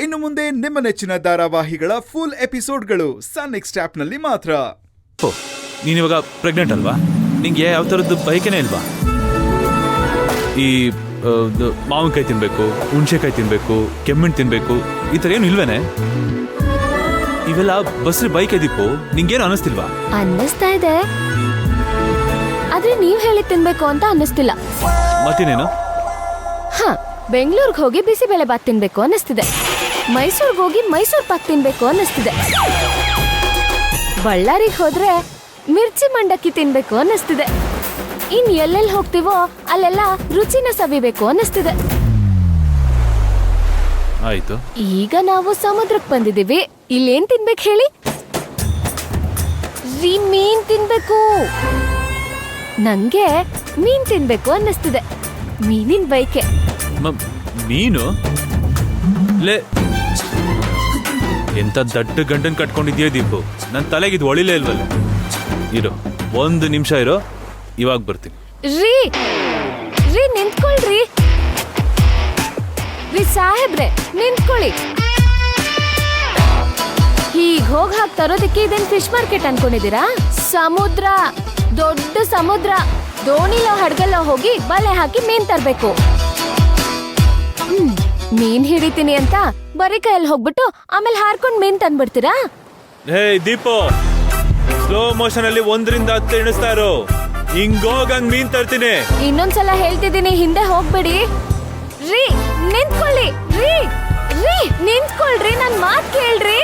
ಇನ್ನು ಮುಂದೆ ನಿಮ್ಮ ನೆಚ್ಚಿನ ಧಾರಾವಾಹಿಗಳ ಫುಲ್ ಎಪಿಸೋಡ್ಗಳು ಸನ್ ನೆಕ್ಸ್ಟ್ ಆಪ್ನಲ್ಲಿ ಮಾತ್ರ. ನೀನಿವಾಗ ಪ್ರೆಗ್ನೆಂಟ್ ಅಲ್ವಾ? ನಿಂಗೆ ಯಾವ ಥರದ್ದು ಬಯಕೆನೇ ಇಲ್ವಾ? ಈ ಮಾವಿನಕಾಯಿ ತಿನ್ಬೇಕು, ಹುಣ್ಸೆಕಾಯಿ ತಿನ್ಬೇಕು, ಕೆಮ್ಮಿಣ್ ತಿನ್ಬೇಕು, ಈ ಥರ ಏನು ಇಲ್ವೇನೆ? ಇವೆಲ್ಲ ಬಸ್ರಿ ಬೈಕ್ ದೀಪು, ನಿಂಗೇನು ಅನ್ನಿಸ್ತಿಲ್ವಾ? ಅನ್ನಿಸ್ತಾ ಇದೆ, ಆದ್ರೆ ನೀವ್ ಹೇಳಿ ತಿನ್ಬೇಕು ಅಂತ ಅನ್ನಿಸ್ತಿಲ್ಲ. ಮತ್ತಿನೇನು? ಬೆಂಗಳೂರಿಗೆ ಹೋಗಿ ಬಿಸಿಬೇಳೆ ಬಾತ್ ತಿನ್ಬೇಕು ಅನ್ನಿಸ್ತಿದೆ. ಮೈಸೂರಿಗೆ ಹೋಗಿ ಮೈಸೂರು ಪಾಕ್ ತಿನ್ಬೇಕು ಅನ್ನಿಸ್ತಿದೆ. ಬಳ್ಳಾರಿಗೆ ಹೋದ್ರೆ ಮಿರ್ಚಿ ಮಂಡಕ್ಕಿ ತಿನ್ಬೇಕು ಅನ್ನಿಸ್ತಿದೆ. ಇನ್ ಎಲ್ಲೆಲ್ಲಿ ಹೋಗ್ತೀವೋ ಅಲ್ಲೆಲ್ಲ ರುಚಿನ ಸವಿಬೇಕು ಅನ್ನಿಸ್ತಿದೆ. ಆಯ್ತು, ಈಗ ನಾವು ಸಮುದ್ರಕ್ಕೆ ಬಂದಿದ್ದೀವಿ. ಇಲ್ಲೇನ್ ತಿನ್ಬೇಕು ಹೇಳಿ? ಮೀನ್ ತಿನ್ಬೇಕು. ನಂಗೆ ಮೀನ್ ತಿನ್ಬೇಕು ಅನ್ನಿಸ್ತಿದೆ. ಮೀನಿನ ಬೈಕೆ. ಮೀನು? ಲೇ, ಎಂತ ದಡ್ಡ ಗಂಡನ್ ಕಟ್ಕೊಂಡಿದ್ಯಾ ದೀಪು? ನನ್ ತಲೆಗಿದ್ ಒಳಿಲೇ ಇಲ್ವಲ್ಲ. ಇರೋ, 1 ನಿಮಿಷ ಇರೋ, ಇವಾಗ ಬರ್ತೀನಿ. ರೀ ನಿಂತ್ಕೊಳ್ರಿ. ಸಾಹೇಬ್ರೆ ನಿಂತ್ಕೊಳ್ಳಿ. ಹೀಗ್ ಹೋಗ್ ಹಾಕ್ ತರೋದಕ್ಕೆ ಇದೇನ್ ಫಿಶ್ ಮಾರ್ಕೆಟ್ ಅನ್ಕೊಂಡಿದೀರಾ? ಸಮುದ್ರ, ದೊಡ್ಡ ಸಮುದ್ರ. ದೋಣಿಲೋ ಹಡಗಲ್ಲೋ ಹೋಗಿ ಬಲೆ ಹಾಕಿ ಮೀನ್ ತರ್ಬೇಕು. ಮೀನ್ ಹಿಡಿತೀನಿ ಅಂತ ಬರೀ ಕೈಯಲ್ಲಿ ಹೋಗ್ಬಿಟ್ಟು ಆಮೇಲೆ ಹಾರ್ಕೊಂಡ್ ಮೀನ್ ತಂದ್ಬಿಡ್ತೀರಾ? ಹೇ ದೀಪು, ಸ್ಲೋ ಮೋಷನ್ ಅಲ್ಲಿ 1ರಿಂದ 10 ಎಣಿಸ್ತಾ ಇರೋ. ಹಿಂಗೋಗಂಗ್ ಮೀನ್ ತರ್ತೀನಿ. ಇನ್ನೊಂದ್ಸಲ ಹೇಳ್ತಿದ್ದೀನಿ, ಹಿಂದೆ ಹೋಗ್ಬೇಡಿ. ನಿಂತ್ಕೊಳ್ಳಿ. ನಿಂತ್ಕೊಳ್ರಿ, ನನ್ ಮಾತ್ ಕೇಳ್ರಿ.